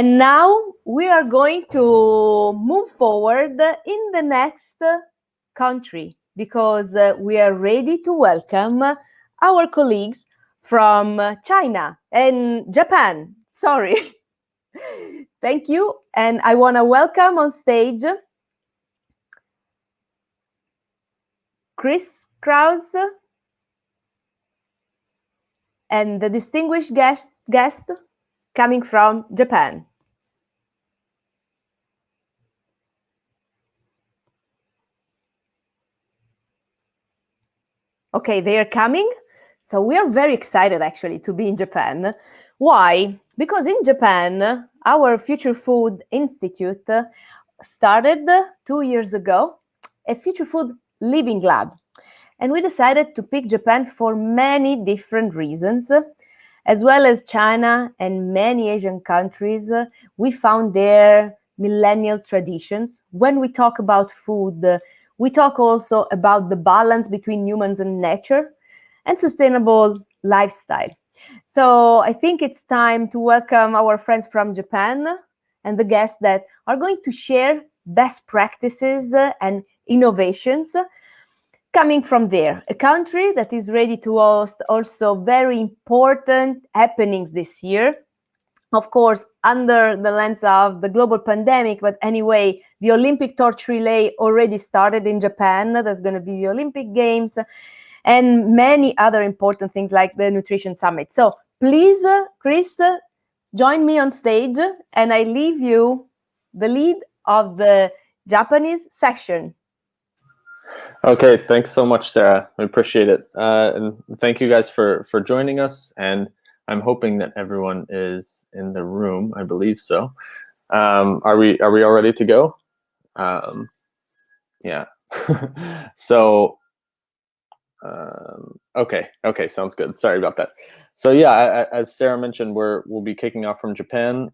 And now we are going to move forward in the next country because we are ready to welcome our colleagues from China and Japan. Sorry. Thank you. And I want to welcome on stage Chris Krause and the distinguished guest coming from Japan. Okay, they are coming. So we are very excited actually to be in Japan. Why? Because in Japan, our Future Food Institute started 2 years ago, a Future Food Living Lab. And we decided to pick Japan for many different reasons. As well as China and many Asian countries, we found their millennial traditions. When we talk about food, we talk also about the balance between humans and nature and sustainable lifestyle. So I think it's time to welcome our friends from Japan and the guests that are going to share best practices and innovations coming from there, a country that is ready to host also very important happenings this year. Of course, under the lens of the global pandemic, but anyway, the Olympic torch relay already started in Japan. There's going to be the Olympic Games and many other important things like the Nutrition Summit. So please, Chris, join me on stage and I leave you the lead of the Japanese section. Okay, thanks so much, Sarah. I appreciate it. And thank you guys for joining us. And I'm hoping that everyone is in the room. I believe so. Are we all ready to go? Yeah. So, okay, sounds good. Sorry about that. So yeah, as Sarah mentioned, we'll be kicking off from Japan.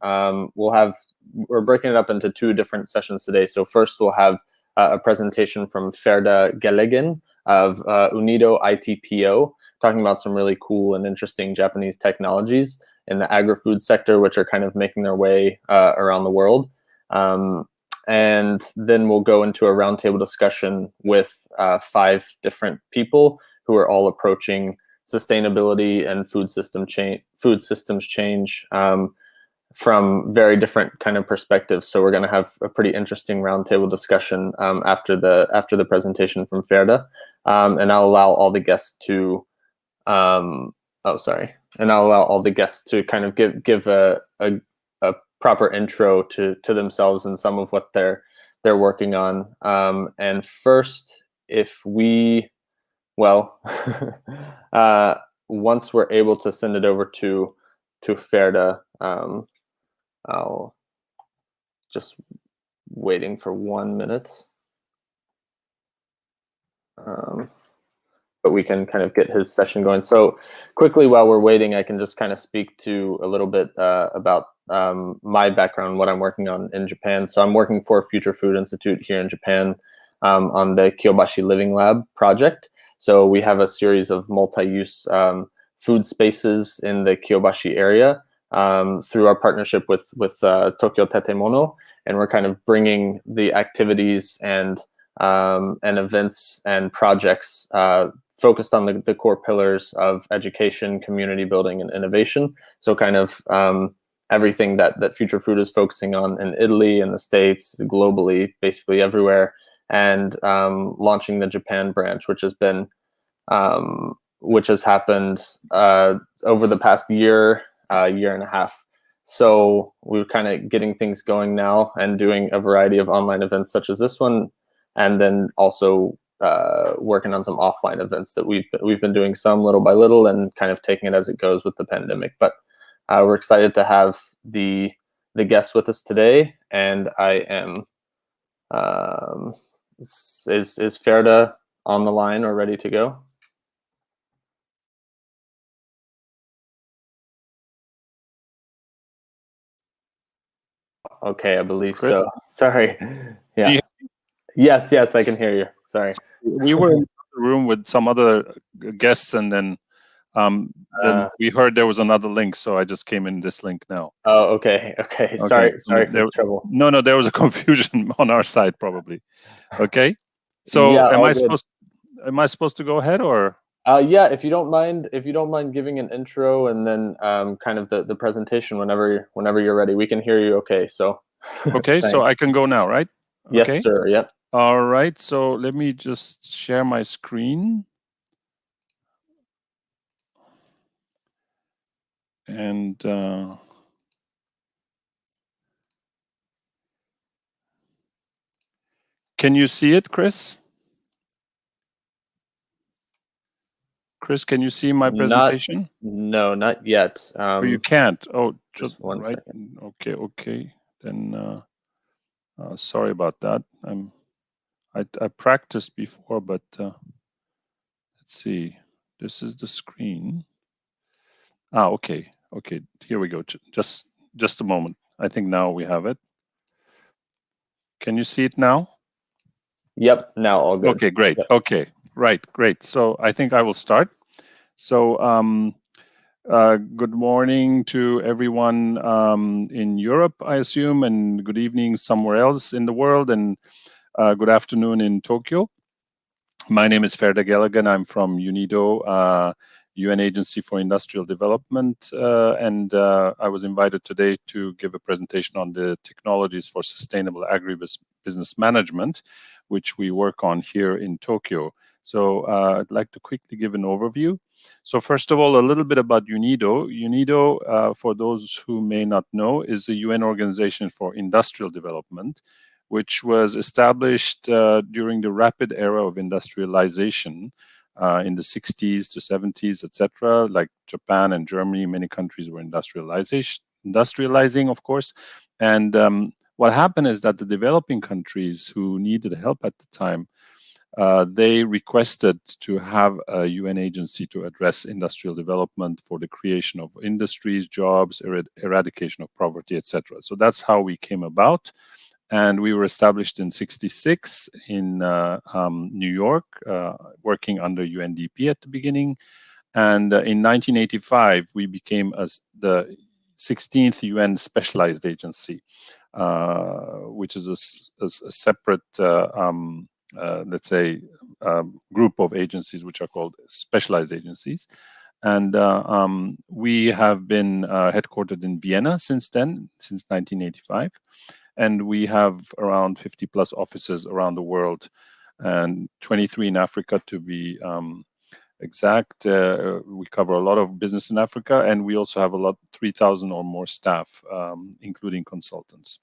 We're breaking it up into 2 different sessions today. So first we'll have a presentation from Ferda Gelegen of Unido ITPO, talking about some really cool and interesting Japanese technologies in the agri-food sector, which are kind of making their way around the world. And then we'll go into a roundtable discussion with 5 different people who are all approaching sustainability and food systems change from very different kind of perspectives. So we're going to have a pretty interesting roundtable discussion after the presentation from Ferda, and I'll allow all the guests to kind of give a proper intro to themselves and some of what they're working on. And first, once we're able to send it over to Ferda, I'll just waiting for 1 minute. But we can kind of get his session going. So quickly, while we're waiting, I can just kind of speak to a little bit about my background, what I'm working on in Japan. So I'm working for Future Food Institute here in Japan on the Kyobashi Living Lab project. So we have a series of multi-use food spaces in the Kyobashi area through our partnership with Tokyo Tetemono, and we're kind of bringing the activities and events and projects focused on the core pillars of education, community building, and innovation. So kind of everything that Future Food is focusing on in Italy, in the States, globally, basically everywhere, and launching the Japan branch, which has happened over the past year and a half. So we're kind of getting things going now and doing a variety of online events such as this one, and then also working on some offline events that we've been doing some little by little and kind of taking it as it goes with the pandemic. But we're excited to have the guests with us today, and I am is Ferda on the line or ready to go? Okay, I believe so. Sorry. Yeah. Yes, I can hear you. Sorry. We were in the room with some other guests, and then Then we heard there was another link, so I just came in this link now. Oh, okay. Sorry for the trouble. No, there was a confusion on our side probably. Okay. So yeah, am I supposed to go ahead or? Yeah, if you don't mind giving an intro and then kind of the presentation whenever you're ready. We can hear you okay, so okay, so I can go now, right? Yes, okay. sir. Yep. All right, so let me just share my screen. And can you see it, Chris? Chris, can you see my presentation? No, not yet. Oh, you can't. Oh, just one second. Okay. Then sorry about that. I practiced before, but let's see. This is the screen. Okay. Here we go. Just a moment. I think now we have it. Can you see it now? Yep. Now all good. Okay, great. Yep. Okay, right, great. So I think I will start. So good morning to everyone in Europe, I assume, and good evening somewhere else in the world, and good afternoon in Tokyo. My name is Ferda Gallagher. I'm from UNIDO, UN Agency for Industrial Development, and I was invited today to give a presentation on the technologies for sustainable agribusiness management, which we work on here in Tokyo. So I'd like to quickly give an overview. So first of all, a little bit about UNIDO. UNIDO, for those who may not know, is a UN organization for industrial development, which was established during the rapid era of industrialization in the 60s to 70s, etc. Like Japan and Germany, many countries were industrializing, of course. And what happened is that the developing countries who needed help at the time, they requested to have a UN agency to address industrial development for the creation of industries, jobs, eradication of poverty, etc. So that's how we came about. And we were established in '66 in New York, working under UNDP at the beginning. And in 1985, we became the 16th UN specialized agency, which is a separate, let's say, group of agencies which are called specialized agencies. And we have been headquartered in Vienna since then, since 1985. And we have around 50 plus offices around the world, and 23 in Africa to be exact. We cover a lot of business in Africa, and we also have 3,000 or more staff, including consultants.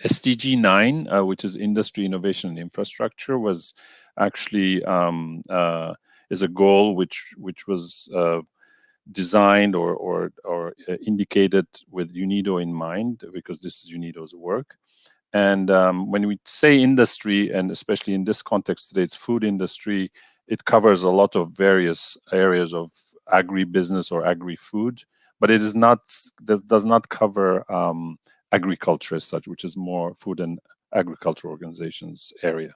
SDG 9, which is Industry, Innovation, and Infrastructure, was actually is a goal which was designed or indicated with UNIDO in mind, because this is UNIDO's work. And when we say industry, and especially in this context today, it's food industry, it covers a lot of various areas of agribusiness or agri-food, but it is not, does not cover agriculture as such, which is more food and agriculture organizations area.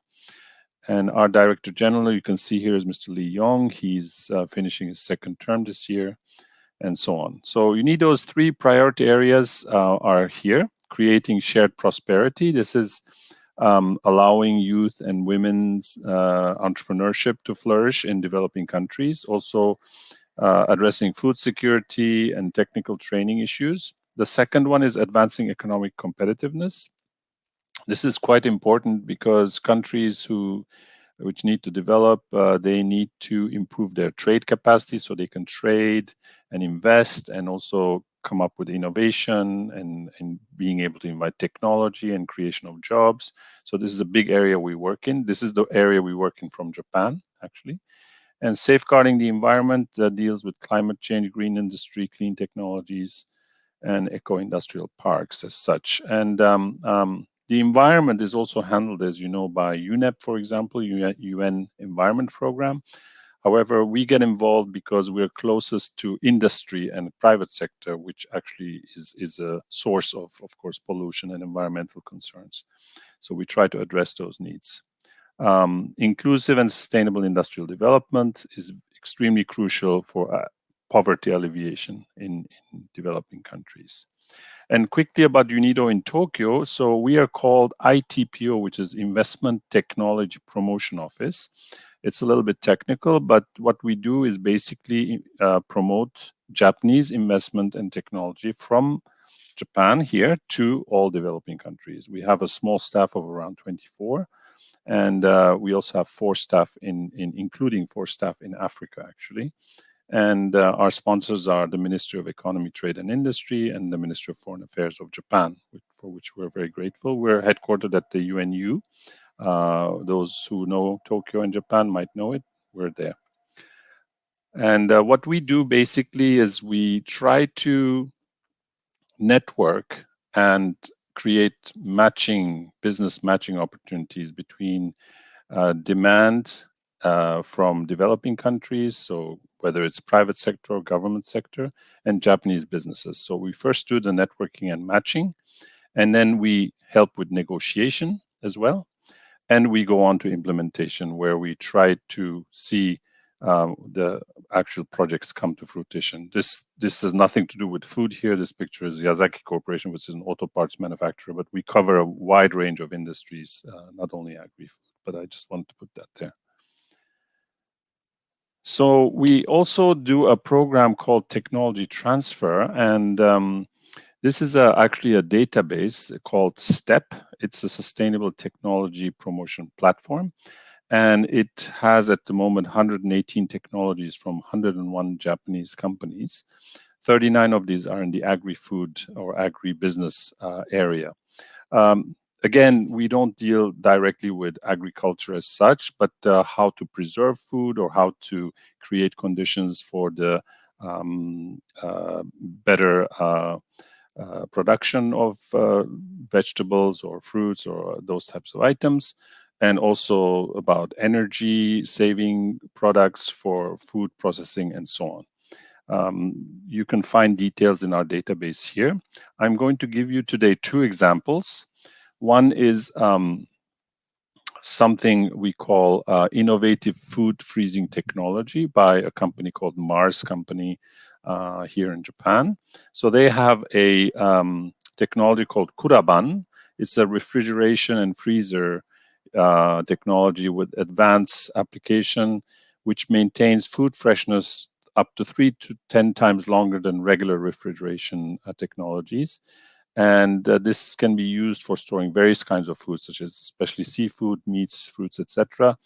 And our Director General, you can see here, is Mr. Lee Yong. He's finishing his second term this year, and so on. So you need those three priority areas are here. Creating shared prosperity. This is allowing youth and women's entrepreneurship to flourish in developing countries. Also addressing food security and technical training issues. The second one is advancing economic competitiveness. This is quite important because countries which need to develop, they need to improve their trade capacity so they can trade and invest, and also come up with innovation and being able to invite technology and creation of jobs. So this is a big area we work in. This is the area we work in from Japan, actually. And safeguarding the environment that deals with climate change, green industry, clean technologies, and eco-industrial parks as such. And the environment is also handled, as you know, by UNEP, for example, UN Environment Program. However, we get involved because we're closest to industry and private sector, which actually is a source of course, pollution and environmental concerns. So we try to address those needs. Inclusive and sustainable industrial development is extremely crucial for poverty alleviation in developing countries. And quickly about UNIDO in Tokyo. So we are called ITPO, which is Investment Technology Promotion Office. It's a little bit technical, but what we do is basically promote Japanese investment and technology from Japan here to all developing countries. We have a small staff of around 24, and we also have 4 staff including 4 staff in Africa, actually. And our sponsors are the Ministry of Economy, Trade and Industry and the Ministry of Foreign Affairs of Japan, for which we're very grateful. We're headquartered at the UNU. Those who know Tokyo and Japan might know it. We're there. And what we do basically is we try to network and create business matching opportunities between demand from developing countries, so whether it's private sector or government sector, and Japanese businesses. So we first do the networking and matching, and then we help with negotiation as well. And we go on to implementation, where we try to see the actual projects come to fruition. This has nothing to do with food here. This picture is Yazaki Corporation, which is an auto parts manufacturer, but we cover a wide range of industries, not only agri-food, but I just wanted to put that there. So we also do a program called Technology Transfer, and this is actually a database called STEP. It's a Sustainable Technology Promotion Platform, and it has at the moment 118 technologies from 101 Japanese companies. 39 of these are in the agri-food or agri-business area. Again, we don't deal directly with agriculture as such, but how to preserve food or how to create conditions for the better production of vegetables or fruits or those types of items, and also about energy saving products for food processing and so on. You can find details in our database here. I'm going to give you today 2 examples. One is something we call innovative food freezing technology by a company called Mars Company here in Japan. So they have a technology called Kuraban. It's a refrigeration and freezer technology with advanced application, which maintains food freshness up to 3 to 10 times longer than regular refrigeration technologies. And this can be used for storing various kinds of foods, such as especially seafood, meats, fruits, etc.,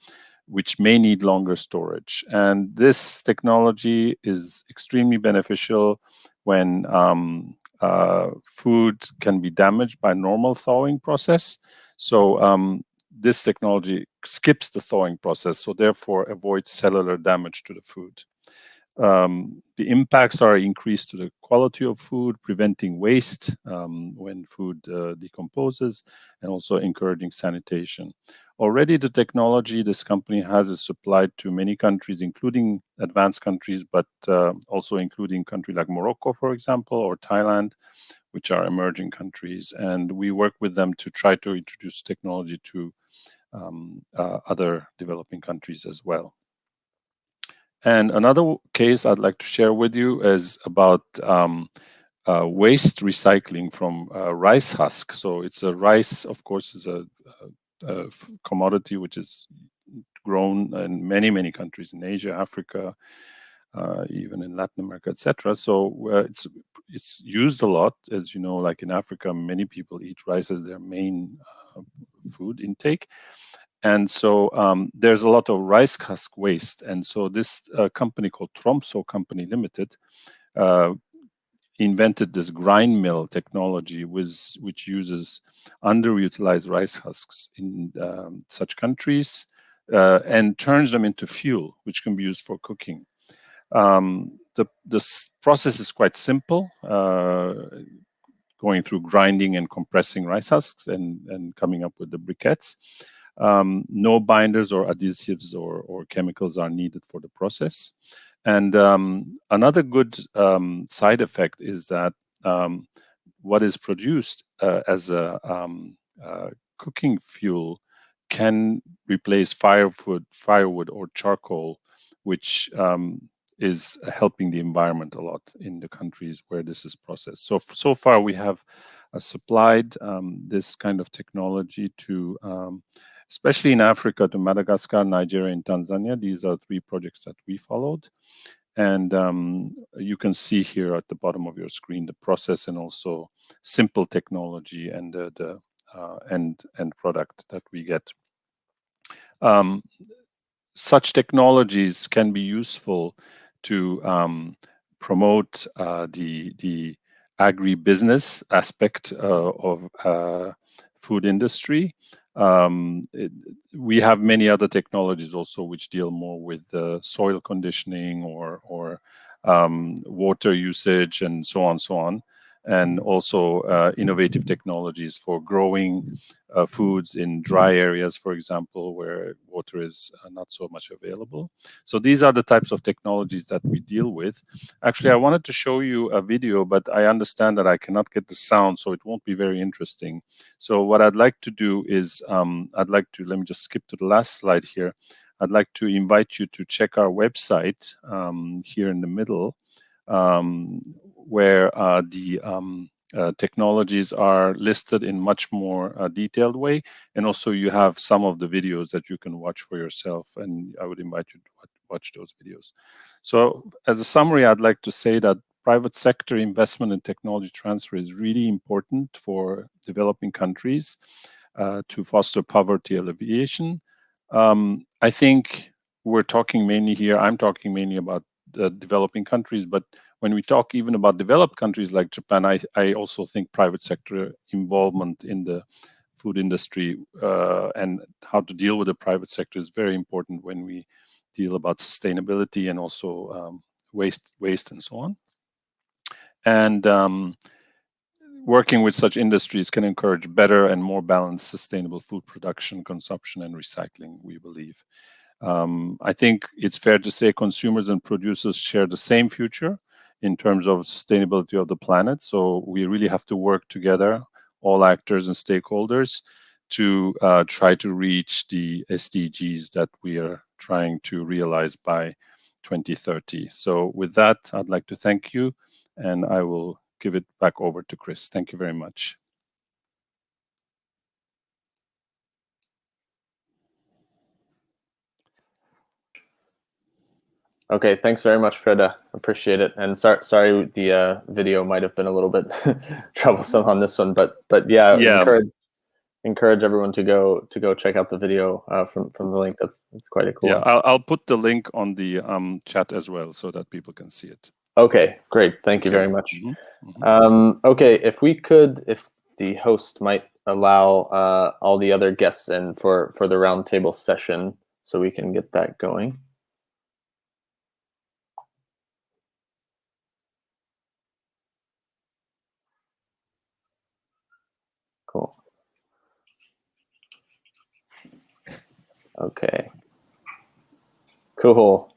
which may need longer storage. And this technology is extremely beneficial when food can be damaged by normal thawing process. So this technology skips the thawing process, so therefore avoids cellular damage to the food. The impacts are increased to the quality of food, preventing waste when food decomposes, and also encouraging sanitation. Already the technology this company has is supplied to many countries, including advanced countries, but also including countries like Morocco, for example, or Thailand, which are emerging countries. And we work with them to try to introduce technology to other developing countries as well. And another case I'd like to share with you is about waste recycling from rice husk. So it's a rice, of course, is a commodity which is grown in many, many countries in Asia, Africa, even in Latin America, etc. So it's used a lot. As you know, like in Africa, many people eat rice as their main food intake. And so there's a lot of rice husk waste. And so this company called Tromso Company Limited invented this grind mill technology which uses underutilized rice husks in such countries and turns them into fuel, which can be used for cooking. This process is quite simple, going through grinding and compressing rice husks and coming up with the briquettes. No binders or adhesives or chemicals are needed for the process. And another good side effect is that what is produced as a cooking fuel can replace firewood or charcoal, which is helping the environment a lot in the countries where this is processed. So far we have supplied this kind of technology to, especially in Africa, to Madagascar, Nigeria, and Tanzania. These are 3 projects that we followed. And you can see here at the bottom of your screen the process and also simple technology and the end product that we get. Such technologies can be useful to promote the agribusiness aspect of food industry. We have many other technologies also which deal more with soil conditioning or water usage and so on, and also innovative technologies for growing foods in dry areas, for example, where water is not so much available. So these are the types of technologies that we deal with. Actually, I wanted to show you a video, but I understand that I cannot get the sound, so it won't be very interesting. So what I'd like to do is, let me just skip to the last slide here. I'd like to invite you to check our website here in the middle, where the technologies are listed in much more detailed way, and also you have some of the videos that you can watch for yourself, and I would invite you to watch those videos. So as a summary, I'd like to say that private sector investment in technology transfer is really important for developing countries to foster poverty alleviation. I think I'm talking mainly about developing countries, but when we talk even about developed countries like Japan, I also think private sector involvement in the food industry and how to deal with the private sector is very important when we deal about sustainability and also waste and so on. And working with such industries can encourage better and more balanced sustainable food production, consumption, and recycling, we believe. I think it's fair to say consumers and producers share the same future in terms of sustainability of the planet. So we really have to work together, all actors and stakeholders, to try to reach the SDGs that we are trying to realize by 2030. So with that, I'd like to thank you, and I will give it back over to Chris. Thank you very much. Okay, thanks very much, Freda. Appreciate it. And sorry, the video might have been a little bit troublesome on this one, but yeah. Encourage everyone to go check out the video from the link. That's quite a cool. Yeah, I'll put the link on the chat as well so that people can see it. Okay, great. Thank you very much. Okay, if the host might allow all the other guests in for the roundtable session, so we can get that going. Cool. Okay. Cool.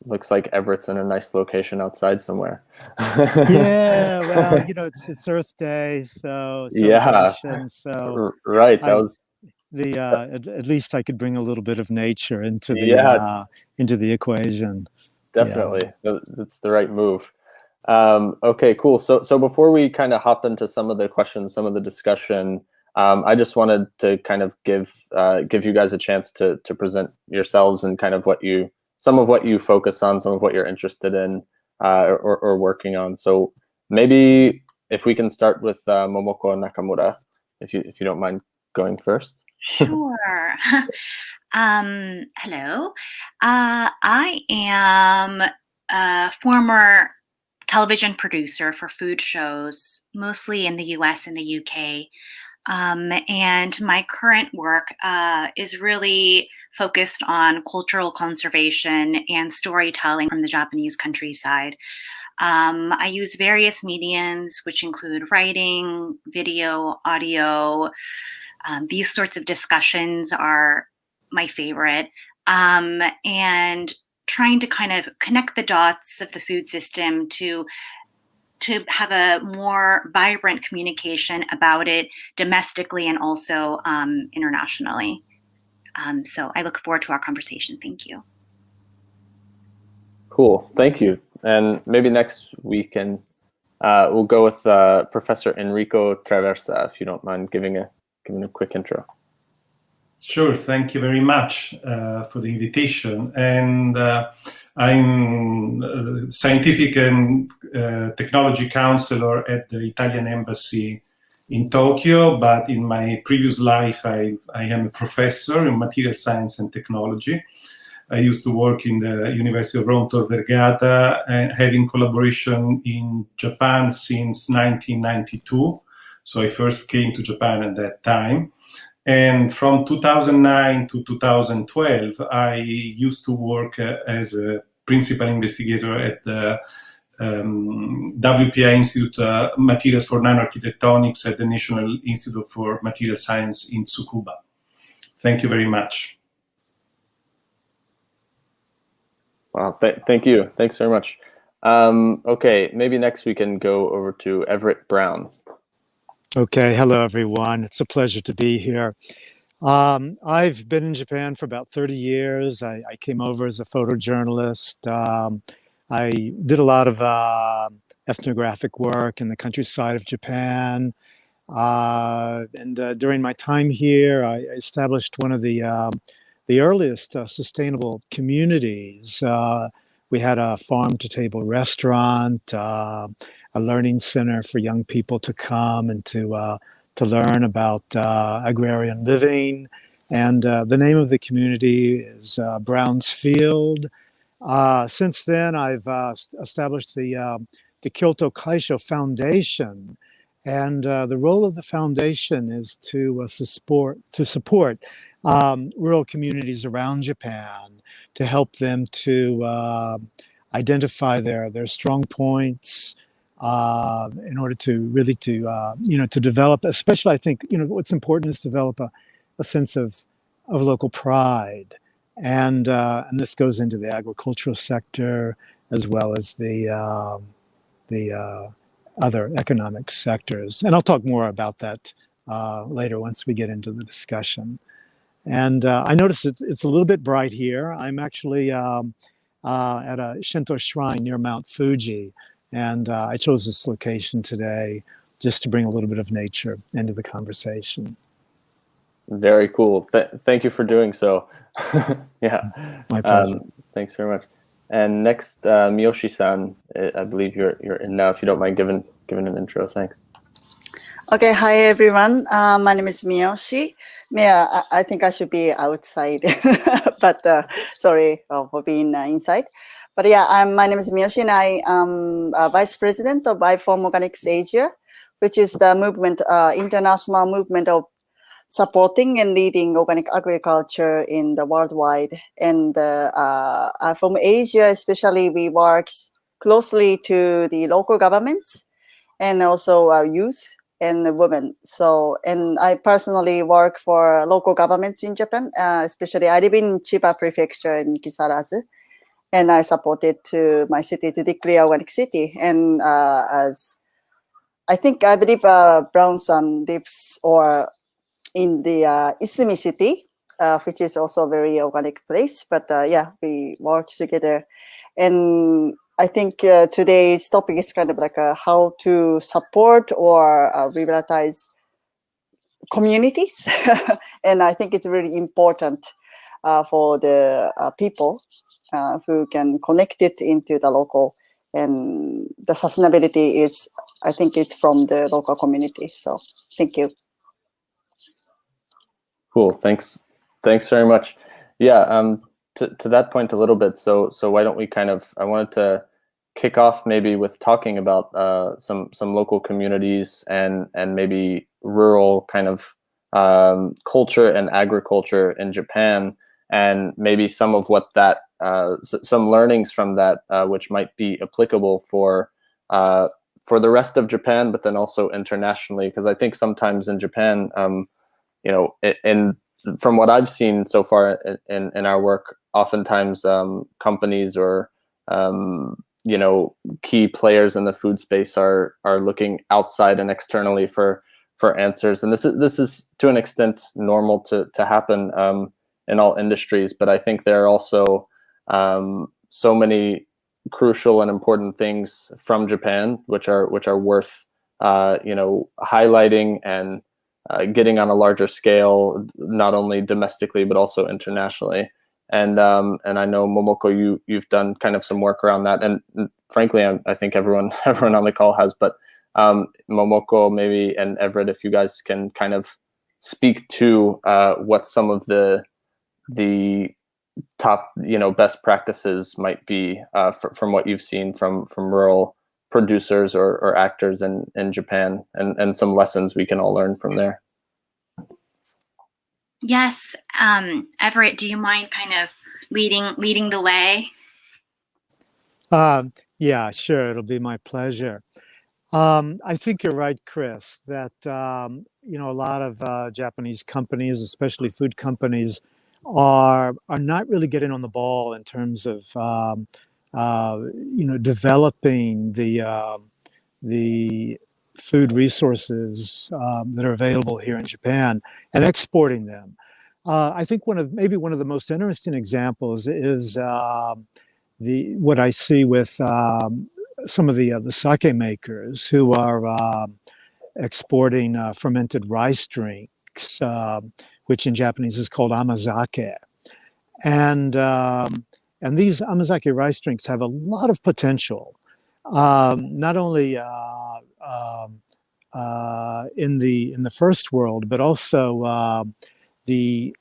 Looks like Everett's in a nice location outside somewhere. Yeah, well, it's Earth Day, so celebration. Yeah. So right. That was at least I could bring a little bit of nature into the equation. Definitely, that's the right move. Okay, cool. So before we kind of hop into some of the questions, some of the discussion, I just wanted to kind of give you guys a chance to present yourselves and kind of some of what you focus on, some of what you're interested in or working on. So maybe if we can start with Momoko and Nakamura, if you don't mind going first. Sure. Hello. I am a former television producer for food shows, mostly in the US and the UK. And my current work is really focused on cultural conservation and storytelling from the Japanese countryside. I use various mediums, which include writing, video, audio. These sorts of discussions are my favorite. And trying to kind of connect the dots of the food system to have a more vibrant communication about it domestically and also internationally. So I look forward to our conversation. Thank you. Cool. Thank you. And maybe next we can we'll go with Professor Enrico Traversa, if you don't mind giving a quick intro. Sure. Thank you very much for the invitation. And I'm a scientific and technology counselor at the Italian Embassy in Tokyo, but in my previous life, I am a professor in material science and technology. I used to work in the University of Rome Tor Vergata, and having collaboration in Japan since 1992. So I first came to Japan at that time. And from 2009 to 2012, I used to work as a principal investigator at the WPI Institute Materials for Nanoarchitectonics at the National Institute for Material Science in Tsukuba. Thank you very much. Wow, thank you. Thanks very much. Okay, maybe next we can go over to Everett Brown. Okay, hello everyone. It's a pleasure to be here. I've been in Japan for about 30 years. I came over as a photojournalist. I did a lot of ethnographic work in the countryside of Japan. And during my time here, I established one of the earliest sustainable communities. We had a farm-to-table restaurant, a learning center for young people to come and to learn about agrarian living. And the name of the community is Brown's Field. Since then, I've established the Kyoto Kaisho Foundation. And the role of the foundation is to support rural communities around Japan, to help them to identify their strong points, in order to really to develop, especially I think what's important is develop a sense of local pride, and this goes into the agricultural sector as well as the other economic sectors, and I'll talk more about that later once we get into the discussion. And I notice it's a little bit bright here. I'm actually at a Shinto shrine near Mount Fuji. And I chose this location today just to bring a little bit of nature into the conversation. Very cool. Thank you for doing so. Yeah. My pleasure. Thanks very much. And next, Miyoshi-san, I believe you're in now. If you don't mind giving an intro, thanks. Okay, hi everyone. My name is Miyoshi. I think I should be outside, but sorry for being inside. But yeah, my name is Miyoshi, and I am Vice President of Bioform Organics Asia, which is the movement, international movement of supporting and leading organic agriculture in the worldwide. And from Asia, especially, we work closely to the local governments and also youth and women. So, and I personally work for local governments in Japan, especially I live in Chiba Prefecture in Kisarazu. And I supported to my city to declare organic city. And as I believe Brown-san lives or in the Isumi city, which is also a very organic place. But yeah, we work together. And I think today's topic is kind of like how to support or revitalize communities. And I think it's really important for the people who can connect it into the local, and the sustainability is, I think it's from the local community. So thank you. Cool. Thanks very much. Yeah. To that point a little bit. So why don't we I wanted to kick off maybe with talking about some local communities and maybe rural kind of culture and agriculture in Japan, and maybe some of what that some learnings from that which might be applicable for the rest of Japan, but then also internationally, because I think sometimes in Japan, from what I've seen so far in our work, oftentimes companies or key players in the food space are looking outside and externally for answers, and this is to an extent normal to happen in all industries. But I think there are also so many crucial and important things from Japan, which are worth highlighting and getting on a larger scale, not only domestically but also internationally. And I know, Momoko, you've done kind of some work around that, and frankly, I think everyone on the call has. But Momoko, maybe, and Everett, if you guys can kind of speak to what some of the top best practices might be from what you've seen from rural producers or actors in Japan, and some lessons we can all learn from there. Yes, Everett, do you mind kind of leading the way? Yeah, sure. It'll be my pleasure. I think you're right, Chris, that a lot of Japanese companies, especially food companies, are not really getting on the ball in terms of developing the food resources that are available here in Japan and exporting them. I think one of the most interesting examples is what I see with some of the sake makers who are exporting fermented rice drinks, which in Japanese is called amazake, and these amazake rice drinks have a lot of potential, not only in the first world, but also the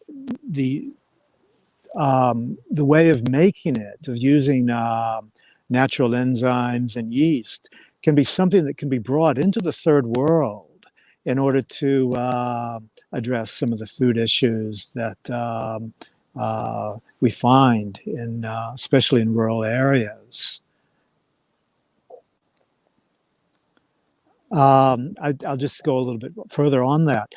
way of making it, of using natural enzymes and yeast, can be something that can be brought into the third world in order to address some of the food issues that we find especially in rural areas. I'll just go a little bit further on that.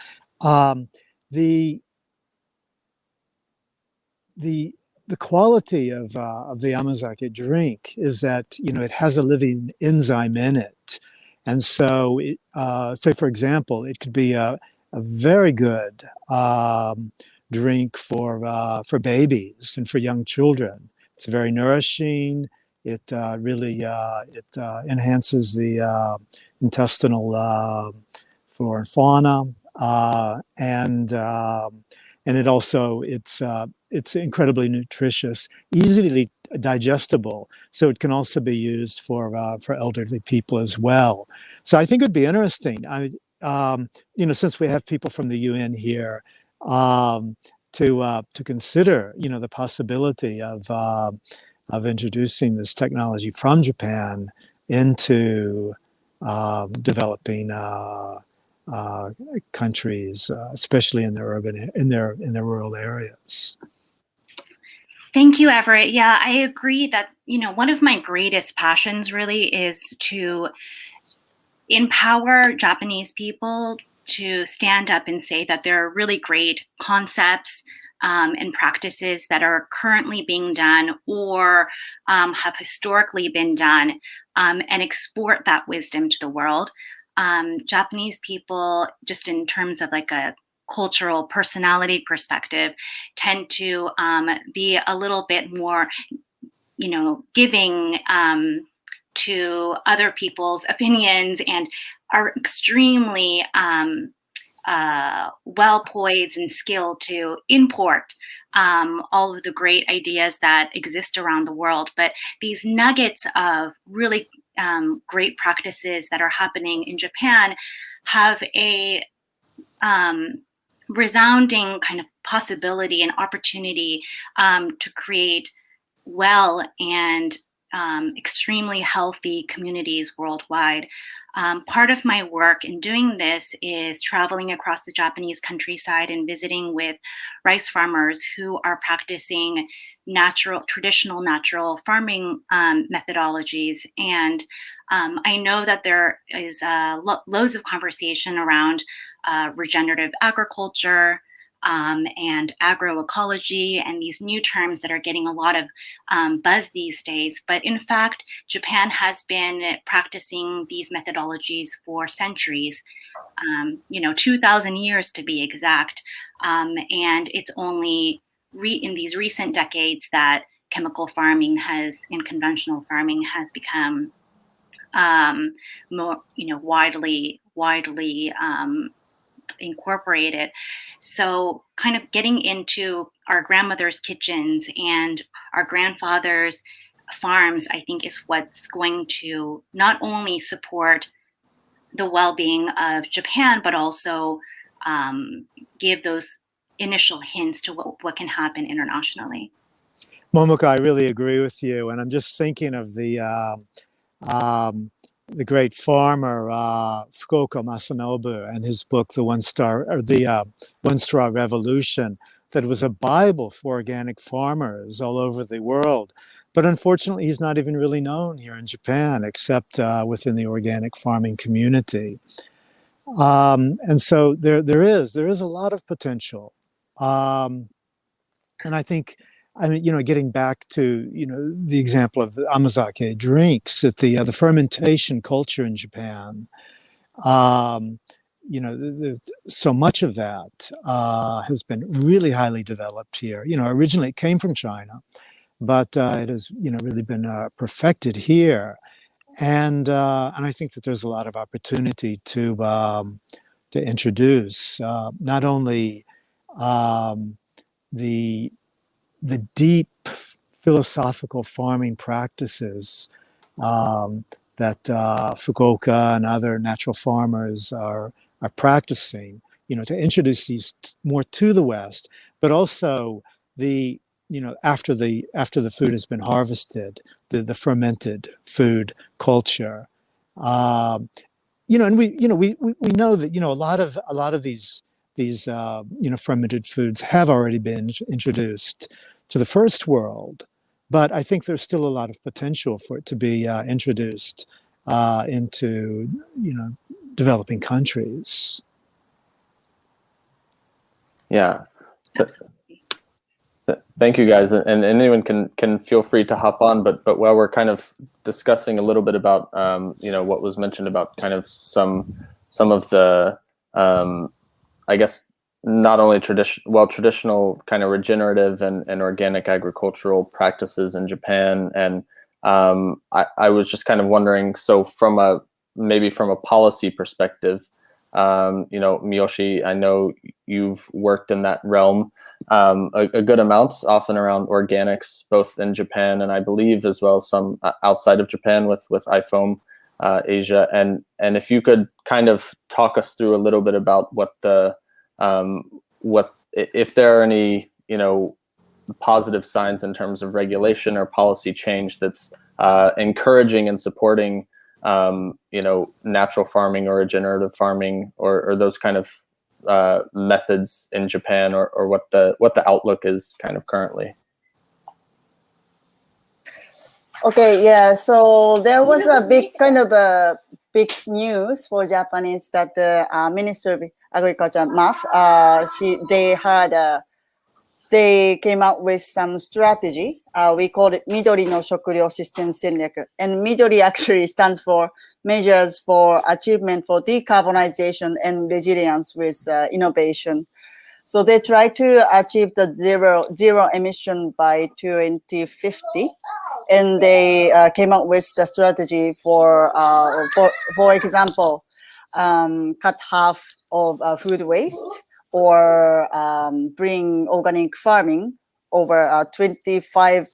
The quality of the amazake drink is that it has a living enzyme in it, and so say for example, it could be a very good drink for babies and for young children. It's very nourishing. It really enhances the intestinal flora and fauna, and it also it's incredibly nutritious, easily digestible. So it can also be used for elderly people as well. So I think it'd be interesting. Since we have people from the UN here, to consider the possibility of introducing this technology from Japan into developing countries, especially in their rural areas. Thank you, Everett. Yeah, I agree that one of my greatest passions really is to empower Japanese people to stand up and say that there are really great concepts and practices that are currently being done or have historically been done, and export that wisdom to the world. Japanese people, just in terms of like a cultural personality perspective, tend to be a little bit more, giving to other people's opinions, and are extremely well poised and skilled to import all of the great ideas that exist around the world. But these nuggets of really great practices that are happening in Japan have a resounding kind of possibility and opportunity to create well and extremely healthy communities worldwide. Part of my work in doing this is traveling across the Japanese countryside and visiting with rice farmers who are practicing traditional natural farming methodologies. And I know that there is loads of conversation around regenerative agriculture, and agroecology, and these new terms that are getting a lot of buzz these days. But in fact, Japan has been practicing these methodologies for centuries, 2,000 years to be exact. And it's only in these recent decades that chemical farming in conventional farming has become more, widely incorporated. So kind of getting into our grandmother's kitchens and our grandfather's farms, I think, is what's going to not only support the well-being of Japan, but also give those initial hints to what can happen internationally. Momoko, I really agree with you, and I'm just thinking of the great farmer Fukuoka Masanobu and his book, The One Straw Revolution, that was a Bible for organic farmers all over the world. But unfortunately, he's not even really known here in Japan, except within the organic farming community. And so there is a lot of potential. And I think, getting back to, the example of the amazake drinks, that the fermentation culture in Japan, so much of that has been really highly developed here. Originally it came from China, but it has, really been perfected here. And I think that there's a lot of opportunity to introduce not only the deep philosophical farming practices that Fukuoka and other natural farmers are practicing, to introduce these more to the West, but also the after the food has been harvested, the fermented food culture, and we know that a lot of these fermented foods have already been introduced to the first world, but I think there's still a lot of potential for it to be introduced into developing countries. Yeah. Thank you, guys, and anyone can feel free to hop on. But while we're kind of discussing a little bit about what was mentioned about kind of some of the I guess not only traditional kind of regenerative and organic agricultural practices in Japan, and I was just kind of wondering, so maybe from a policy perspective, Miyoshi, I know you've worked in that realm a good amount, often around organics, both in Japan and I believe as well some outside of Japan with IFOAM Asia, and if you could kind of talk us through a little bit about what if there are any positive signs in terms of regulation or policy change that's encouraging and supporting natural farming or regenerative farming or those kind of methods in Japan, or what the outlook is kind of currently. Okay, yeah. So there was a big news for Japanese that the Minister of Agriculture, MAF, they came out with some strategy. We called it Midori no Shokuryo System Senryaku. And Midori actually stands for Measures for Achievement for Decarbonization and Resilience with Innovation. So they try to achieve the zero emission by 2050. And they came up with the strategy for example, cut half of food waste, or bring organic farming over 25%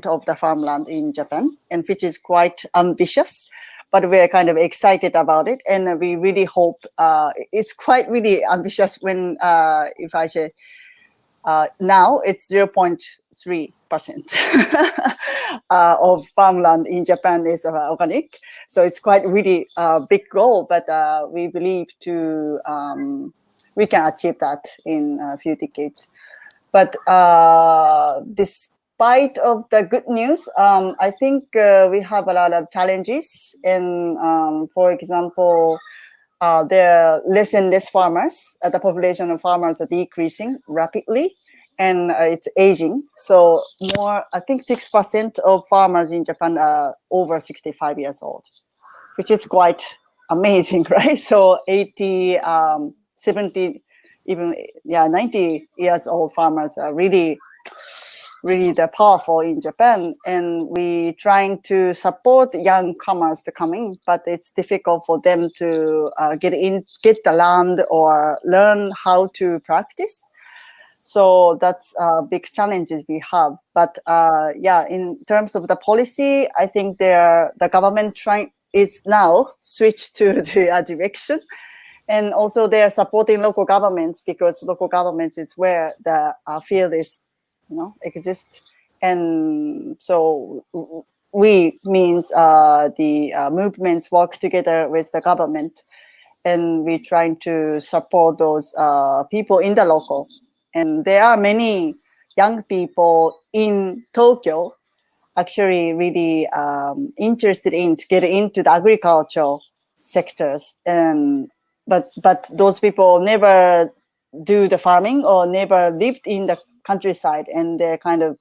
of the farmland in Japan, and which is quite ambitious, but we're kind of excited about it. And we really hope it's quite really ambitious when, if I say, now it's 0.3% of farmland in Japan is organic. So it's quite really a big goal, but we believe we can achieve that in a few decades. But despite of the good news, I think we have a lot of challenges. And for example, there are less and less farmers. The population of farmers are decreasing rapidly, and it's aging. So I think 6% of farmers in Japan are over 65 years old, which is quite amazing, right? So 80, 70, even 90 years old farmers are really really powerful in Japan, and we trying to support young comers to come in, but it's difficult for them to get the land or learn how to practice. So that's big challenges we have. But in terms of the policy, I think the government is now switched to the direction. And also they are supporting local governments, because local governments is where the field is, exist. And so we means the movements work together with the government, and we trying to support those people in the local. And there are many young people in Tokyo actually really interested in to get into the agricultural sectors, and but those people never do the farming or never lived in the countryside, and they're kind of,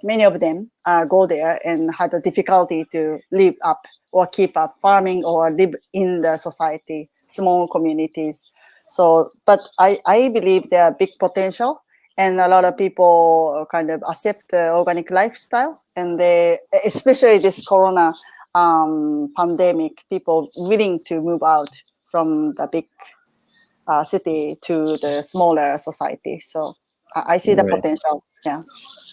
many of them go there and had a difficulty to live up or keep up farming or live in the society, small communities. So, but I believe there are big potential, and a lot of people kind of accept the organic lifestyle, and they, especially this Corona pandemic, people willing to move out from the big city to the smaller society. So I see the Right. potential. Yeah.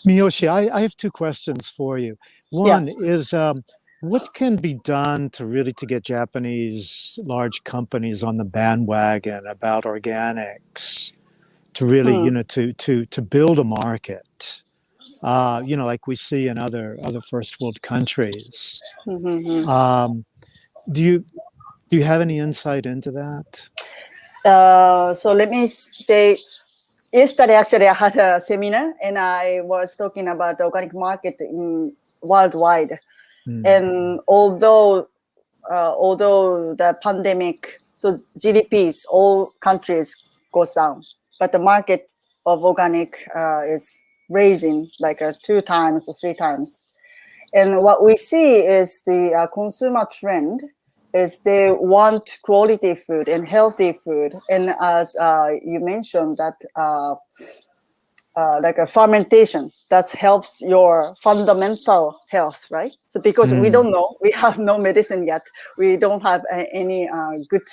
Miyoshi, I have two questions for you. One is, what can be done to get Japanese large companies on the bandwagon about organics, to really, to build a market, like we see in other first world countries. Do you have any insight into that? So let me say, yesterday actually I had a seminar, and I was talking about the organic market worldwide. And although the pandemic, so GDPs, all countries goes down, but the market of organic is raising like 2 times or 3 times. And what we see is the consumer trend is they want quality food and healthy food. And as you mentioned, that like a fermentation that helps your fundamental health, right? So because we don't know, we have no medicine yet, we don't have any good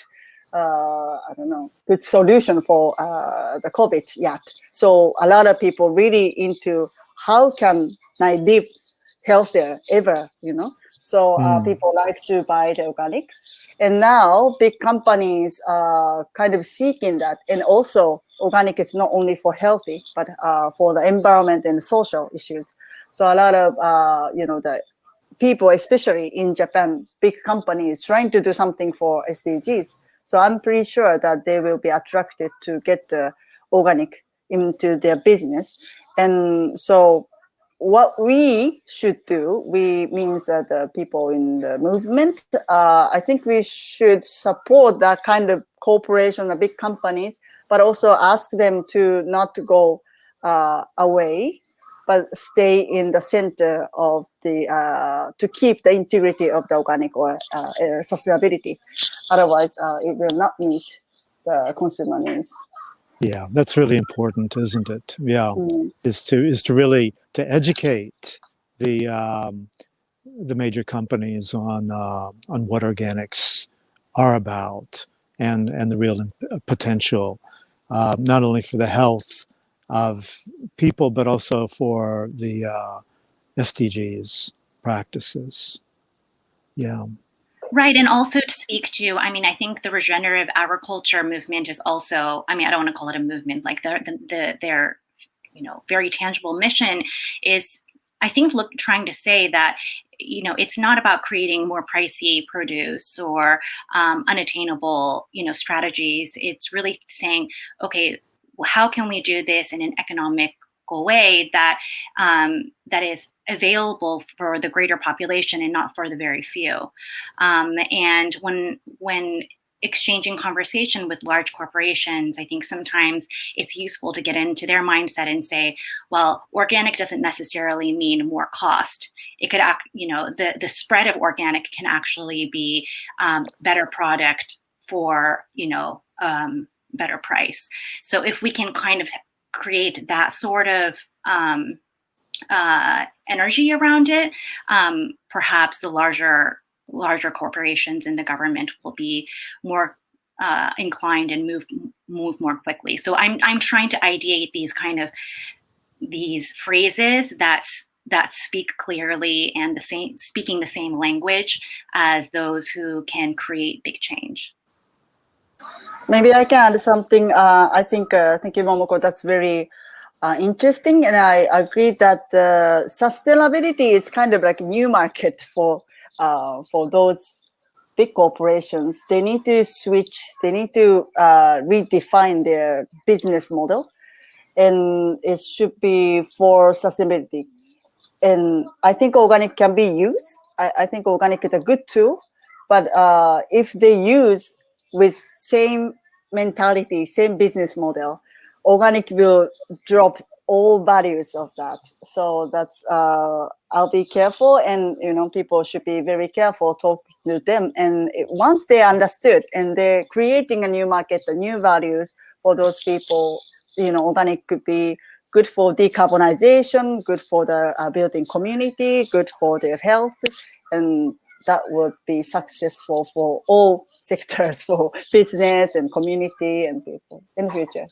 good solution for the COVID yet. So a lot of people really into how can I live healthier ever, So people like to buy the organic. And now big companies are kind of seeking that. And also organic is not only for healthy, but for the environment and social issues. So a lot of, the people, especially in Japan, big companies trying to do something for SDGs. So I'm pretty sure that they will be attracted to get the organic into their business. And so what we should do, we means that the people in the movement, I think we should support that kind of cooperation, the big companies, but also ask them to not go away, but stay in the center of the, to keep the integrity of the organic or sustainability. Otherwise, it will not meet the consumer needs. Yeah, that's really important, isn't it? Yeah, is to really to educate the major companies on what organics are about, and the real potential, not only for the health of people, but also for the SDGs practices. Yeah. Right. And also to speak to, I think the regenerative agriculture movement is also, I don't want to call it a movement, like their very tangible mission is, I think, trying to say that, it's not about creating more pricey produce or unattainable, strategies. It's really saying, okay, well, how can we do this in an economical way that that is available for the greater population and not for the very few. And when exchanging conversation with large corporations, I think sometimes it's useful to get into their mindset and say, well, organic doesn't necessarily mean more cost. It could the spread of organic can actually be better product for better price. So if we can kind of create that sort of energy around it, perhaps the larger corporations in the government will be more inclined and move more quickly. So I'm trying to ideate these phrases that speak clearly and speaking the same language as those who can create big change. Maybe I can add something. I think, thank you, Momoko, that's very interesting. And I agree that sustainability is kind of like a new market for those big corporations. They need to switch, they need to redefine their business model. And it should be for sustainability. And I think organic can be used. I think organic is a good tool. But if they use with same mentality, same business model, organic will drop all values of that. So that's I'll be careful, and people should be very careful talking to them. And once they understood and they're creating a new market, the new values for those people, organic could be good for decarbonization, good for the building community, good for their health, and that would be successful for all sectors, for business and community and people in the future.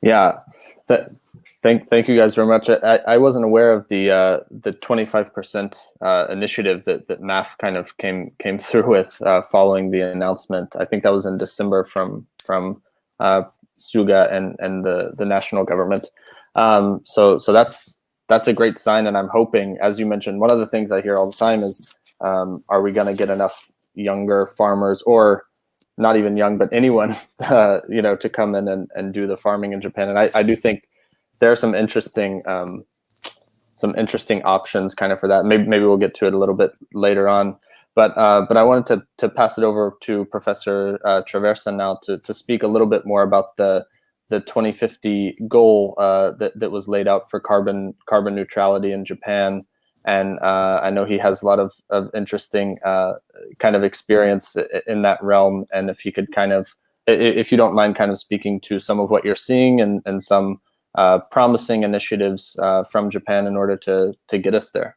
Yeah, thank you guys very much. I wasn't aware of the 25% initiative that MAF kind of came through with following the announcement. I think that was in December from Suga and the national government. So that's a great sign, and I'm hoping, as you mentioned, one of the things I hear all the time is, are we going to get enough younger farmers, or not even young, but anyone, to come in and do the farming in Japan? And I do think there are some interesting options kind of for that. Maybe we'll get to it a little bit later on. But I wanted to pass it over to Professor Traversa now to speak a little bit more about the 2050 goal that was laid out for carbon neutrality in Japan. And I know he has a lot of interesting kind of experience in that realm. And if you could if you don't mind kind of speaking to some of what you're seeing and some promising initiatives from Japan in order to get us there.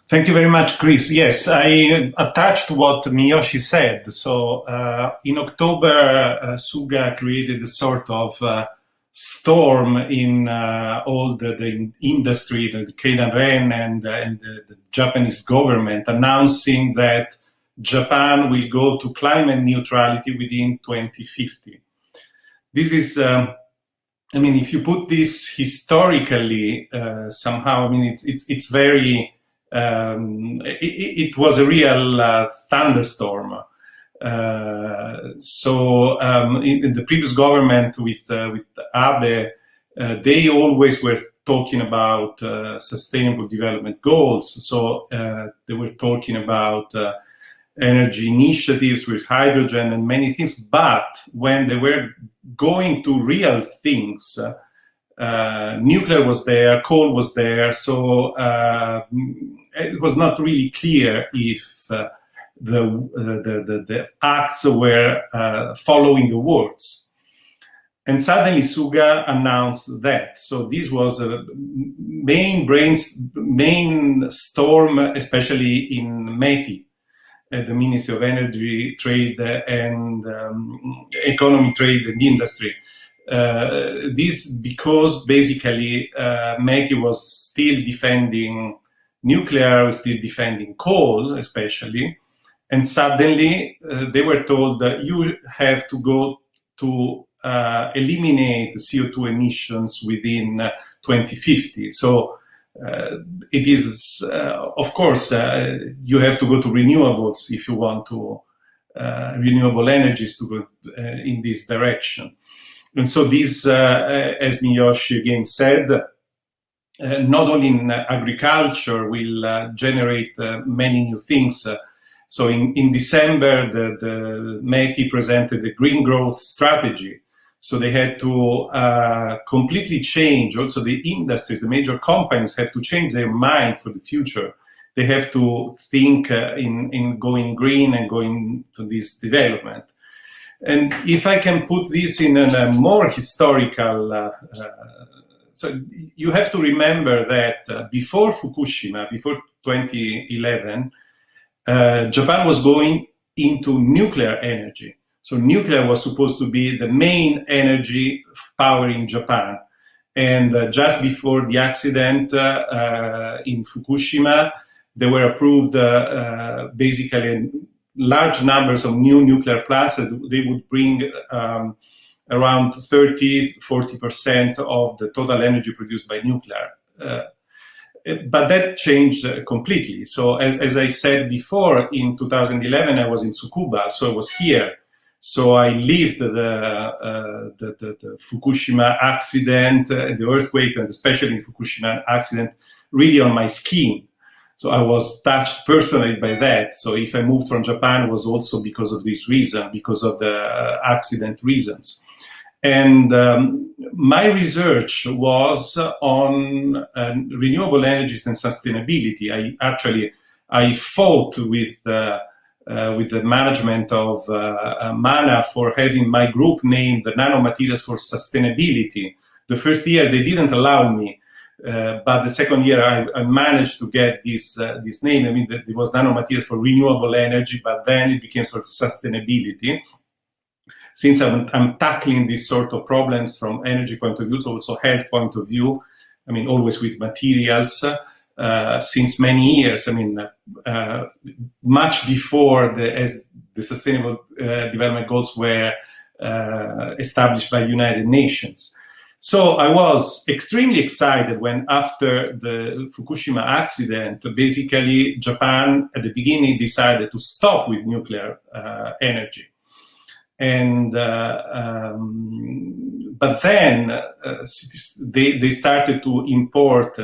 Thank you very much, Chris. Yes, I attached what Miyoshi said. So in October, Suga created a sort of storm in all the industry, the Keidan-ren and the Japanese government, announcing that Japan will go to climate neutrality within 2050. This is, if you put this historically somehow, it's very, it was a real thunderstorm. So in the previous government with Abe, they always were talking about sustainable development goals. So they were talking about energy initiatives with hydrogen and many things. But when they were going to real things, nuclear was there, coal was there. So it was not really clear if the acts were following the words. And suddenly Suga announced that. So this was a main storm, especially in METI, the Ministry of Energy, Trade and Economy, Trade and Industry. This because basically METI was still defending nuclear, was still defending coal, especially. And suddenly they were told that you have to go to eliminate CO2 emissions within 2050. So it is, of course, you have to go to renewables if you want to, renewable energies to go in this direction. And so this, as Miyoshi again said, not only in agriculture will generate many new things. So in December, the METI presented the green growth strategy. So they had to completely change. Also, the industries, the major companies have to change their mind for the future. They have to think in going green and going to this development. And if I can put this in a more historical so you have to remember that before Fukushima, before 2011, Japan was going into nuclear energy. So nuclear was supposed to be the main energy powering Japan. And just before the accident in Fukushima, they were approved basically large numbers of new nuclear plants that they would bring around 30-40% of the total energy produced by nuclear. But that changed completely. So as I said before, in 2011, I was in Tsukuba, so I was here. So I lived the Fukushima accident, the earthquake, and especially the Fukushima accident, really on my skin. So I was touched personally by that. So if I moved from Japan, it was also because of this reason, because of the accident reasons. And my research was on renewable energies and sustainability. I fought with the management of MANA for having my group named the Nanomaterials for Sustainability. The first year they didn't allow me, but the second year I managed to get this name. I mean, it was Nanomaterials for Renewable Energy, but then it became sort of sustainability. Since I'm tackling these sort of problems from energy point of view, so also health point of view, I mean, always with materials, since many years, I mean, much before the Sustainable Development Goals were established by United Nations. So I was extremely excited when, after the Fukushima accident, basically Japan at the beginning decided to stop with nuclear energy. And but then they started to import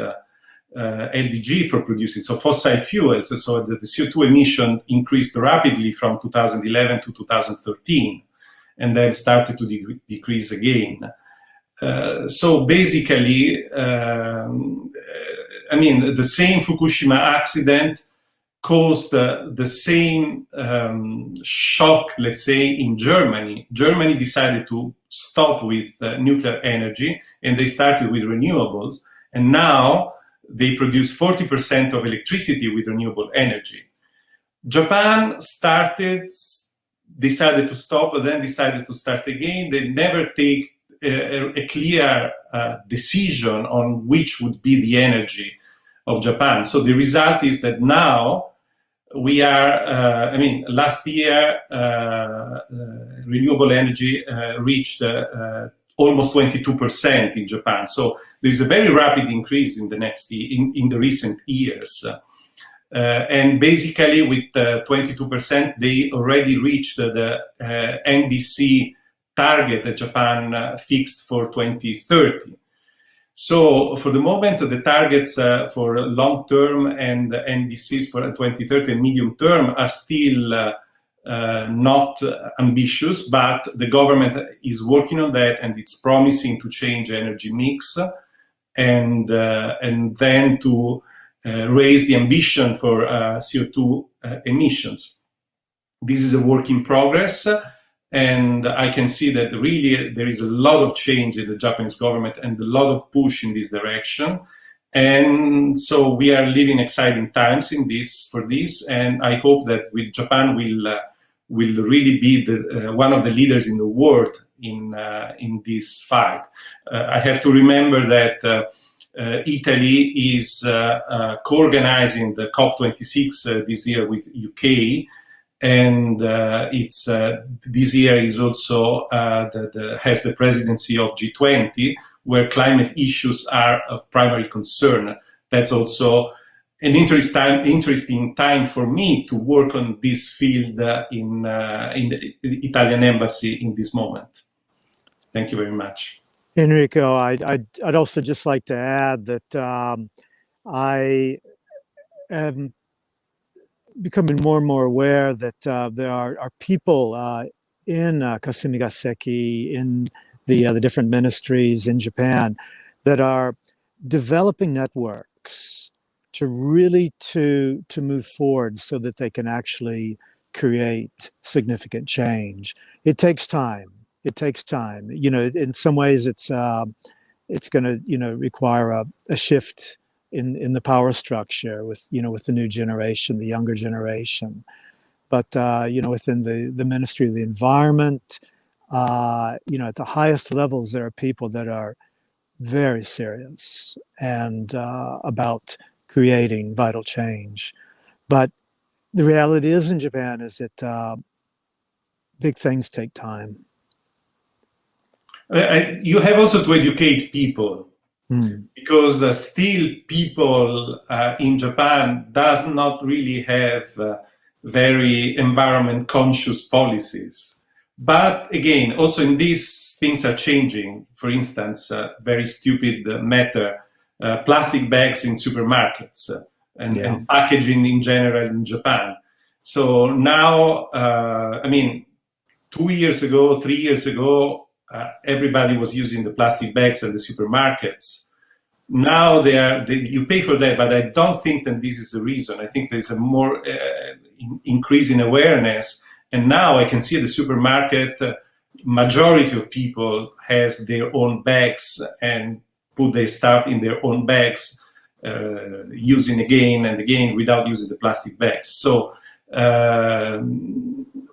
LDG for producing, so fossil fuels. So the CO2 emission increased rapidly from 2011 to 2013, and then started to decrease again. So basically, I mean, the same Fukushima accident caused the same shock, let's say, in Germany. Germany decided to stop with nuclear energy, and they started with renewables. And now they produce 40% of electricity with renewable energy. Japan decided to stop, and then decided to start again. They never take a clear decision on which would be the energy of Japan. So the result is that now we are, I mean, last year, renewable energy reached almost 22% in Japan. So there's a very rapid increase in the recent years. And basically with 22%, they already reached the NDC target that Japan fixed for 2030. So for the moment, the targets for long-term and NDCs for 2030 and medium-term are still not ambitious, but the government is working on that, and it's promising to change energy mix and then to raise the ambition for CO2 emissions. This is a work in progress. And I can see that really there is a lot of change in the Japanese government and a lot of push in this direction. And so we are living exciting times for this. And I hope that with Japan will really be one of the leaders in the world in this fight. I have to remember that Italy is co-organizing the COP26 this year with UK. And it's this year is also has the presidency of G20, where climate issues are of primary concern. That's also an interesting time for me to work on this field in the Italian embassy in this moment. Thank you very much. Enrico, I'd also just like to add that I am becoming more and more aware that there are people in Kasumi-Gaseki, in the different ministries in Japan, that are developing networks to really to move forward so that they can actually create significant change. It takes time. You know, in some ways it's it's going to require a shift in the power structure with with the new generation, the younger generation. But within the Ministry of the Environment, at the highest levels, there are people that are very serious and about creating vital change. But the reality is in Japan is that big things take time. You have also to educate people, because still people in Japan does not really have very environment conscious policies. But again, also in this, things are changing. For instance, very stupid matter, plastic bags in supermarkets and packaging in general in Japan. So now, 2 years ago, 3 years ago, everybody was using the plastic bags at the supermarkets. Now you pay for that, but I don't think that this is the reason. I think there's a more increase in awareness. And now I can see at the supermarket, majority of people has their own bags and put their stuff in their own bags, using again and again without using the plastic bags. So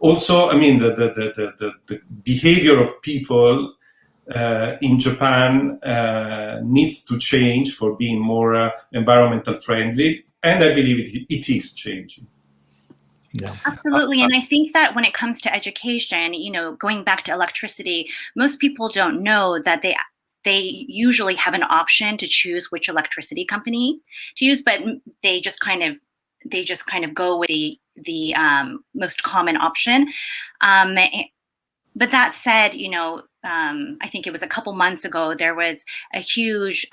also, the behavior of people in Japan needs to change for being more environmental friendly, and I believe it is changing. Yeah. Absolutely. And I think that when it comes to education, going back to electricity, most people don't know that they usually have an option to choose which electricity company to use, but they just kind of go with the most common option. But that said, I think it was a couple months ago, there was a huge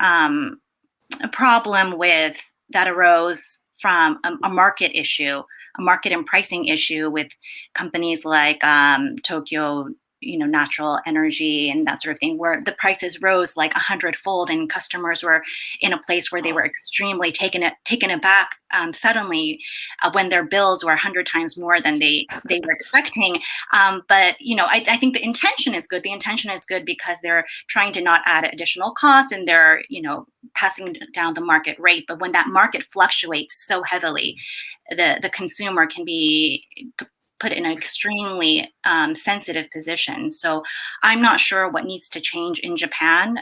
problem that arose from a market issue, a market and pricing issue with companies like Tokyo, natural energy and that sort of thing, where the prices rose like 100-fold, and customers were in a place where they were extremely taken aback suddenly when their bills were 100 times more than they were expecting. But I think the intention is good. The intention is good because they're trying to not add additional costs, and they're passing down the market rate. But when that market fluctuates so heavily, the consumer can be put in an extremely sensitive position. So I'm not sure what needs to change in Japan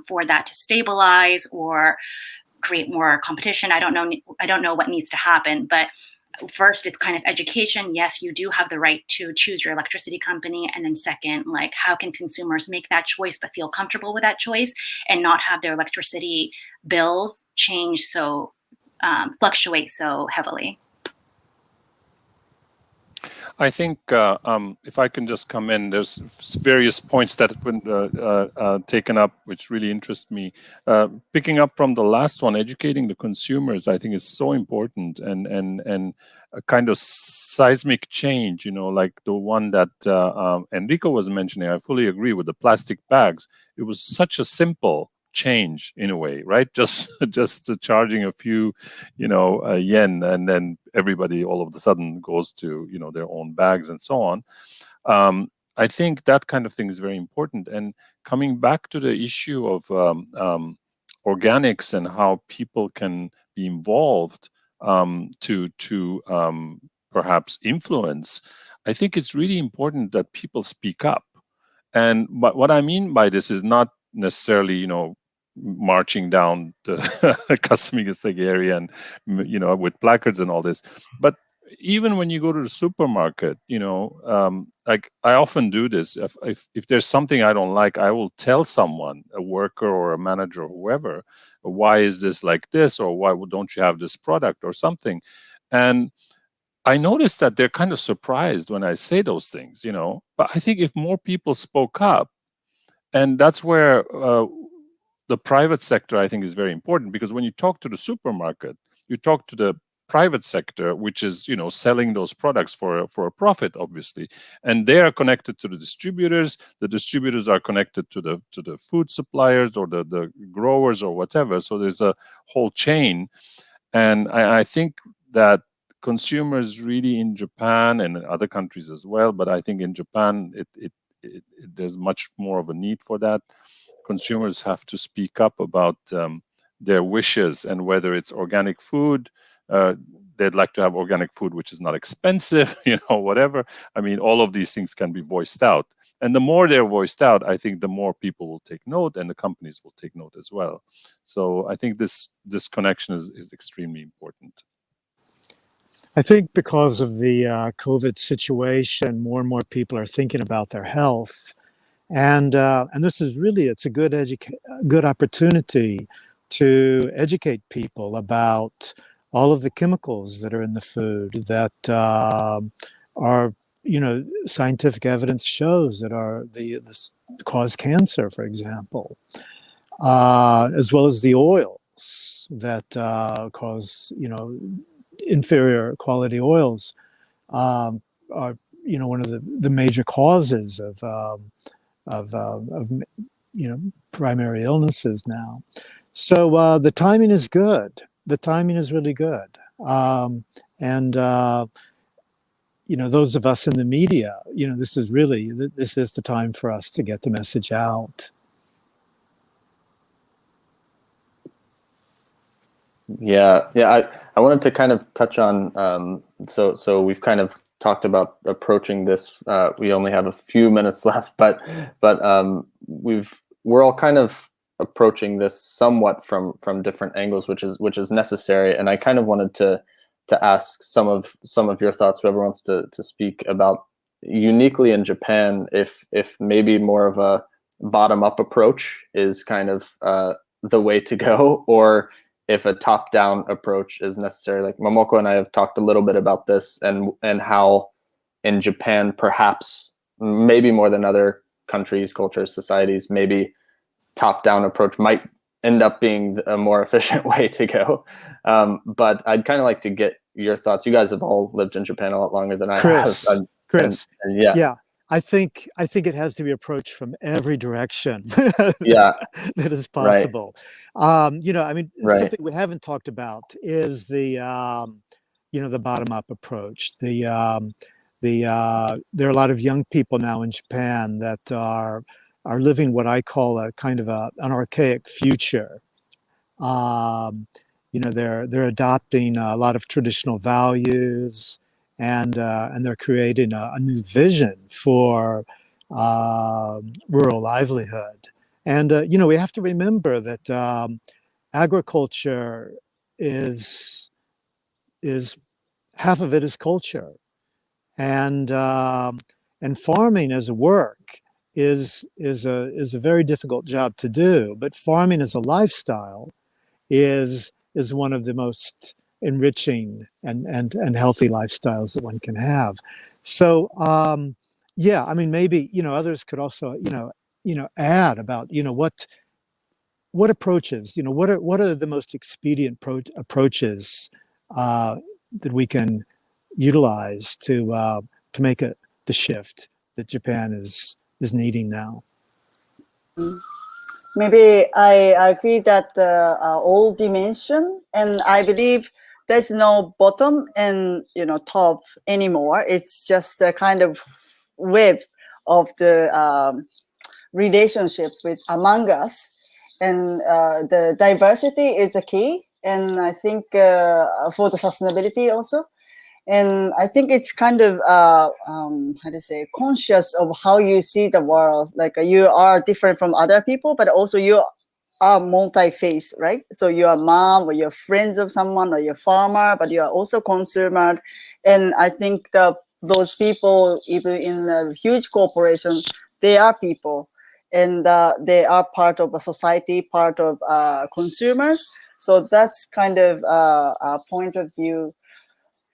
for that to stabilize or create more competition. I don't know what needs to happen, but first it's kind of education. Yes, you do have the right to choose your electricity company. And then second, like, how can consumers make that choice but feel comfortable with that choice and not have their electricity bills fluctuate so heavily? I think if I can just come in, there's various points that have been taken up, which really interest me. Picking up from the last one, educating the consumers, I think is so important, and a kind of seismic change, like the one that Enrico was mentioning. I fully agree with the plastic bags. It was such a simple change in a way, right? Just charging a few, yen, and then everybody all of a sudden goes to, their own bags and so on. I think that kind of thing is very important. And coming back to the issue of organics and how people can be involved to perhaps influence, I think it's really important that people speak up. And what I mean by this is not necessarily, marching down the Kasumigaseki area and, with placards and all this. But even when you go to the supermarket, like I often do this. If there's something I don't like, I will tell someone, a worker or a manager or whoever, why is this like this, or why don't you have this product or something? And I noticed that they're kind of surprised when I say those things, But I think if more people spoke up, and that's where the private sector, I think, is very important, because when you talk to the supermarket, you talk to the private sector, which is, selling those products for a profit, obviously, and they are connected to the distributors. The distributors are connected to the food suppliers or the growers or whatever. So there's a whole chain, and I think that consumers really in Japan and in other countries as well, but I think in Japan there's much more of a need for that. consumers have to speak up about their wishes and whether it's organic food. They'd like to have organic food which is not expensive, whatever. I mean, all of these things can be voiced out. And the more they're voiced out, I think the more people will take note and the companies will take note as well. So I think this connection is extremely important. I think because of the COVID situation, more and more people are thinking about their health. And this is really, it's a good opportunity to educate people about all of the chemicals that are in the food that are, scientific evidence shows that are this cause cancer, for example, as well as the oils that cause, inferior quality oils are, one of the major causes of primary illnesses now. So the timing is good. The timing is really good. Those of us in the media, this is the time for us to get the message out. Yeah. I wanted to kind of touch on, so we've kind of talked about approaching this. We only have a few minutes left, but we're all kind of approaching this somewhat from different angles, which is necessary. And I kind of wanted to ask some of your thoughts, whoever wants to speak about, uniquely in Japan, if maybe more of a bottom-up approach is kind of the way to go, or if a top-down approach is necessary. Like Momoko and I have talked a little bit about this, and how in Japan, perhaps maybe more than other countries, cultures, societies, maybe top-down approach might end up being a more efficient way to go. But I'd kind of like to get your thoughts. You guys have all lived in Japan a lot longer than I have. Chris, and yeah. I think it has to be approached from every direction Yeah. that is possible. Right. Right. Something we haven't talked about is the the bottom-up approach. There are a lot of young people now in Japan that are living what I call a kind of an archaic future. They're adopting a lot of traditional values, and they're creating a new vision for rural livelihood. And we have to remember that agriculture is half of it is culture, and farming as a work is a very difficult job to do. But farming as a lifestyle is one of the most enriching and healthy lifestyles that one can have. So maybe others could also add about what approaches, what are the most expedient approaches that we can utilize to make the shift that Japan is needing now. Maybe I agree that all dimension, and I believe there's no bottom and top anymore. It's just a kind of web of the relationship among us, and the diversity is a key. And I think for the sustainability also. And I think it's kind of conscious of how you see the world. Like you are different from other people, but also you are multi-faced, right? So you're a mom, or you're friends of someone, or you're a farmer, but you are also consumer. And I think those people, even in a huge corporation, they are people, and they are part of a society, part of consumers. So that's kind of a point of view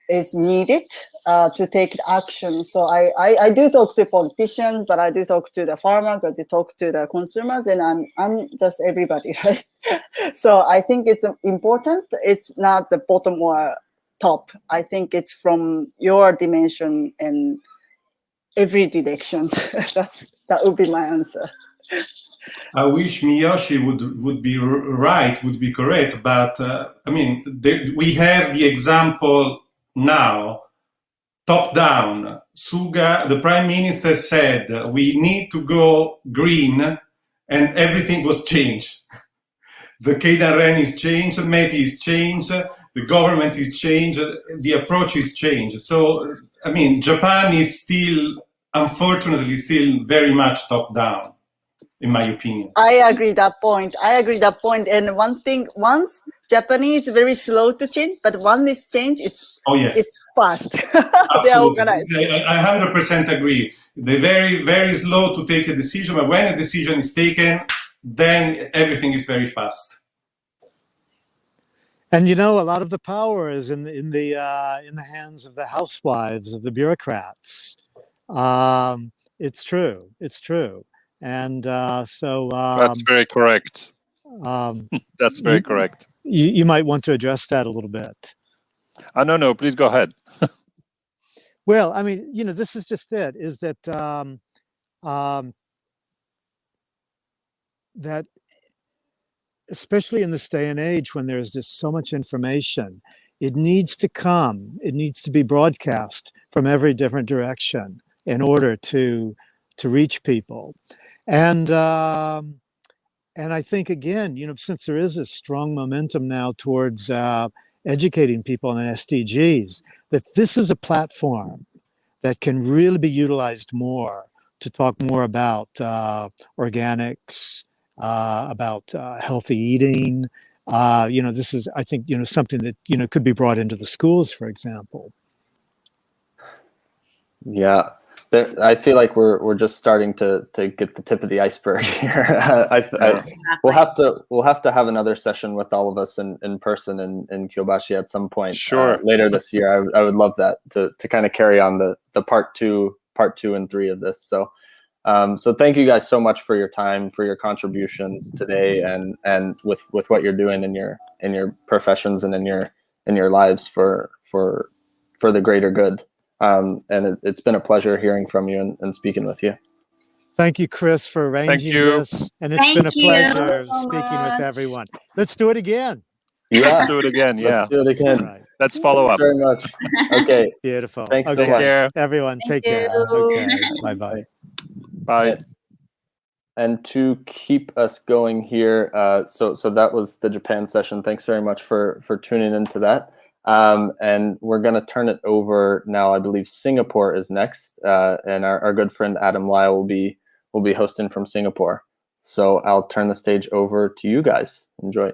is needed to take action. So I do talk to politicians, but I do talk to the farmers, I do talk to the consumers, and I'm just everybody, right? So I think it's important. It's not the bottom or top. I think it's from your dimension and every direction. That would be my answer. I wish Miyoshi would be right, would be correct, but we have the example now, top down. Suga, the Prime Minister, said we need to go green, and everything was changed. The Keidan-ren is changed, METI is changed, the government is changed, the approach is changed. So, I mean, Japan is still, unfortunately, still very much top-down, in my opinion. I agree that point. And one thing, once Japanese very slow to change, but once it's changed, it's fast. They are organized. I 100% agree. They're very, very slow to take a decision, but when a decision is taken, then everything is very fast. And a lot of the power is in the hands of the housewives of the bureaucrats. It's true. And that's very correct. That's very correct. You might want to address that a little bit. No, please go ahead. Well, I mean, this is just it, is that that especially in this day and age when there's just so much information, it needs to be broadcast from every different direction in order to reach people. And I think, again, since there is a strong momentum now towards educating people on SDGs, that this is a platform that can really be utilized more to talk more about organics, about healthy eating. This is, I think, something that, could be brought into the schools, for example. Yeah. I feel like we're just starting to get the tip of the iceberg here. We'll have to have another session with all of us in person in Kyobashi at some point. Sure. Later this year. I would love that to kind of carry on the part two and 3 of this. So thank you guys so much for your time, for your contributions today, and with what you're doing in your professions and in your lives for the greater good. And it's been a pleasure hearing from you and speaking with you. Thank you, Chris, for arranging this. And it's been a pleasure speaking with everyone. Let's do it again. Yeah. Let's do it again. Yeah. Let's do it again. Right. Let's follow up. Very much. Okay. Beautiful. Thanks so Okay. much. Care. Everyone, take care. Okay. Bye-bye. Bye. And to keep us going here, so that was the Japan session. Thanks very much for tuning into that. And we're going to turn it over now. I believe Singapore is next, and our good friend Adam Lyle will be hosting from Singapore. So I'll turn the stage over to you guys. Enjoy.